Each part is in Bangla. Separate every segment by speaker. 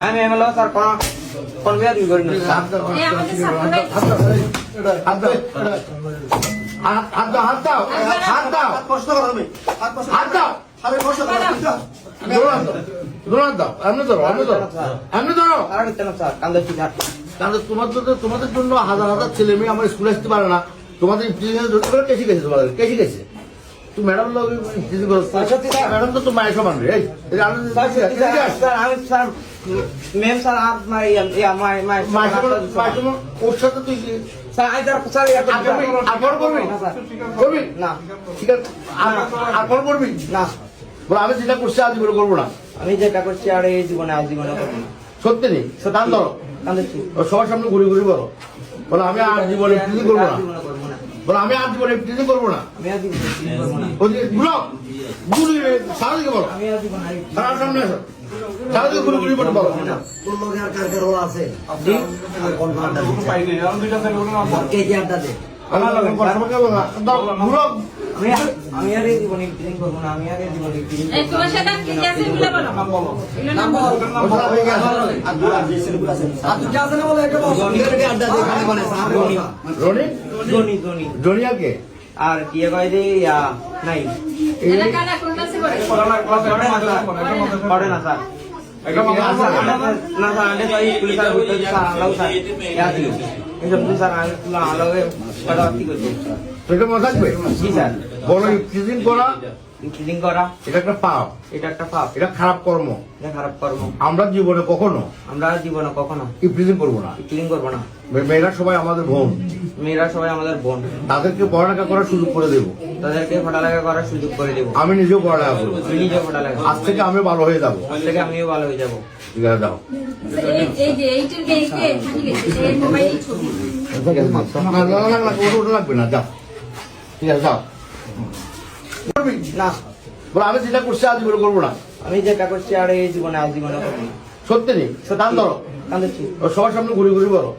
Speaker 1: আমি এমএলএ স্যার কোন বিয়া দিই করি না
Speaker 2: হাত দাও হাত দাও
Speaker 3: প্রশ্ন করো তুমি
Speaker 2: হাত দাও
Speaker 3: আমি প্রশ্ন করো
Speaker 2: দৌড়ান দাও এমনি ধরো এমনি ধরো
Speaker 1: আর কেন স্যার কান্দে ঠিক আছে
Speaker 2: কারণ তোমাদের জন্য হাজার হাজার ছেলে মেয়ে আমার স্কুলে আসতে পারে না তোমাদের কেসি গেছে তোমাদের কেসি গেছে তুমি ম্যাডাম ম্যাডাম তো তোমার মায়ের সমান রে
Speaker 1: স্যার আমি স্যার ম্যাম স্যার
Speaker 2: ওর সাথে তুই
Speaker 1: স্যার আমি স্যার
Speaker 2: আপন করবি
Speaker 1: না
Speaker 2: ঠিক আছে আপন করবি
Speaker 1: না
Speaker 2: বলে আমি যেটা করছি আজ বলে করবো না
Speaker 1: আমি যেটা করছি আর এই জীবনে আজীবনে করবো না।
Speaker 2: সত্যি নেই দান ধরো
Speaker 1: কান্দেছি
Speaker 2: সবার সামনে ঘুরি ঘুরি বলো বলে আমি আর জীবনে প্রিজিং করবো না
Speaker 1: জীবনে করবো না
Speaker 2: বলে আমি আর জীবনে প্রিজিং করবো না
Speaker 1: আমি আর জীবনে করবো না
Speaker 2: গুলি সারা দিকে বলো
Speaker 1: আমি আর জীবনে
Speaker 2: সারা সামনে আসো সারা দিকে ঘুরি ঘুরি বলো
Speaker 3: তোর লগে আর কার কার রোল আছে
Speaker 1: জি
Speaker 3: কোন কোনটা কে কে আড্ডা দে
Speaker 1: আমি আর এই জীবনে ট্রেনিং করবো না আমি আর এই জীবনে ট্রেনিং
Speaker 4: এই তোমার সাথে কি আছে বলে বলো নাম বলো
Speaker 3: আপনি কি আছে না বলে একটা বস আড্ডা দে খালি মানে
Speaker 2: জনিয়াকে
Speaker 1: আর কি কয় যে নাই
Speaker 4: এটা কারা কোন ক্লাসে পড়ে
Speaker 1: পড়ে না স্যার না স্যার আন্ডে তো স্কুলে স্যার হইতো স্যার আলাও স্যার ইয়াদি এসব স্যার আলাওয়ে পড়াতি করতে
Speaker 2: সেটা মনে থাকবে
Speaker 1: জি স্যার
Speaker 2: বলো প্রিজিং করা
Speaker 1: ট্রেনিং করা
Speaker 2: এটা একটা পাপ
Speaker 1: এটা একটা পাপ
Speaker 2: এটা খারাপ কর্ম
Speaker 1: এটা খারাপ কর্ম
Speaker 2: আমরা জীবনে কখনো
Speaker 1: আমরা জীবনে কখনো
Speaker 2: প্রিজিং করবো না
Speaker 1: ট্রেনিং করবো না
Speaker 2: মেয়েরা সবাই আমাদের বোন
Speaker 1: মেয়েরা সবাই আমাদের বোন
Speaker 2: তাদেরকে পড়ালেখা করার সুযোগ করে দেবো
Speaker 1: তাদেরকে পড়ালেখা করার সুযোগ করে দেবো
Speaker 2: আমি নিজেও পড়ালেখা করবো
Speaker 1: আমি নিজে পড়ালেখা
Speaker 2: আজ থেকে আমি ভালো হয়ে যাবো
Speaker 1: আজ থেকে আমিও ভালো হয়ে যাবো
Speaker 2: ঠিক আছে যাও
Speaker 4: এই যে এইটার গেইকে ঠিক আছে এই মোবাইল ছবি
Speaker 2: ওটা লাগবে না যাও ঠিক আছে যাও
Speaker 1: না
Speaker 2: বলে আমি যেটা করছি আজ বলে করবো না
Speaker 1: আমি যেটা করছি আর এই জীবনে আজীবনে করবো না।
Speaker 2: সত্যি নেই দান ধরো
Speaker 1: কান্দেছি
Speaker 2: সবার সামনে ঘুরি ঘুরি বলো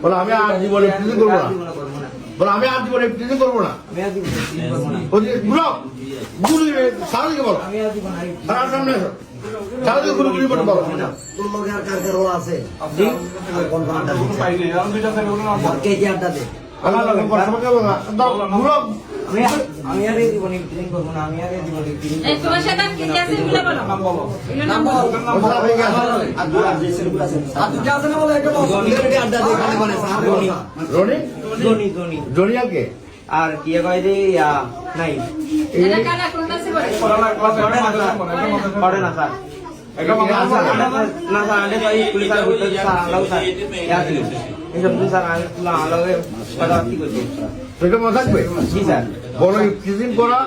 Speaker 2: বলে আমি আর জীবনে প্রিজিং করবো না
Speaker 1: জীবনে করবো না
Speaker 2: বলে আমি আর জীবনে প্রিজিং করবো না
Speaker 1: আমি আর জীবনে ট্রেনিং করবো না
Speaker 2: গুলি সারা দিকে বলো
Speaker 1: আমি আর জীবনে
Speaker 2: সারা সামনে আসো সারা দিকে ঘুরি ঘুরি বলো
Speaker 3: তোর লগে আর কার কার রোল আছে
Speaker 1: জি
Speaker 3: কোন কোনটা কে কে আড্ডা দে
Speaker 1: আমি আর এই জীবনে ট্রেনিং করবো না আমি আর এই জীবনে ট্রেনিং
Speaker 4: এই তোমার সাথে কি আছে বলে বলো নাম বলো
Speaker 3: আপনি কি আছে না বলে একটা বস আড্ডা দে খালি মানে
Speaker 2: জনিয়াকে
Speaker 1: আর কি কয় যে নাই
Speaker 4: এটা কারা কোন ক্লাসে পড়ে
Speaker 1: পড়ে না স্যার না স্যার আন্ডে তো স্কুলে স্যার হইতো স্যার আলাও স্যার ইয়াদি এসব স্যার আলাওয়ে পড়াতি করতে
Speaker 2: সেটা মনে থাকবে
Speaker 1: জি স্যার
Speaker 2: বলো প্রিজিং করা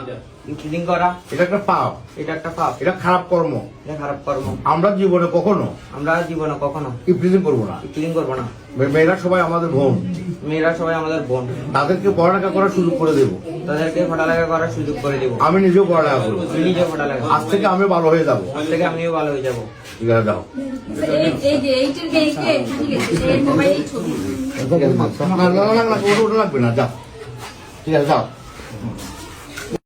Speaker 1: ট্রেনিং করা
Speaker 2: এটা একটা পাপ
Speaker 1: এটা একটা পাপ
Speaker 2: এটা খারাপ কর্ম
Speaker 1: এটা খারাপ কর্ম
Speaker 2: আমরা জীবনে কখনো
Speaker 1: আমরা জীবনে কখনো
Speaker 2: প্রিজিং করবো না
Speaker 1: ট্রেনিং করবো না
Speaker 2: মেয়েরা সবাই আমাদের বোন
Speaker 1: মেয়েরা সবাই আমাদের বোন
Speaker 2: তাদেরকে পড়ালেখা করার সুযোগ করে দেবো
Speaker 1: তাদেরকে পড়ালেখা করার সুযোগ করে দেবো
Speaker 2: আমি নিজেও পড়ালেখা করবো
Speaker 1: আমি নিজে পড়ালেখা
Speaker 2: আজ থেকে আমি ভালো হয়ে যাবো
Speaker 1: আজ থেকে আমিও ভালো হয়ে যাবো
Speaker 2: ঠিক আছে যাও
Speaker 4: এই যে এইটার গেইকে ঠিক আছে এই মোবাইল ছবি
Speaker 2: ওটা লাগবে না যাও ঠিক আছে যাও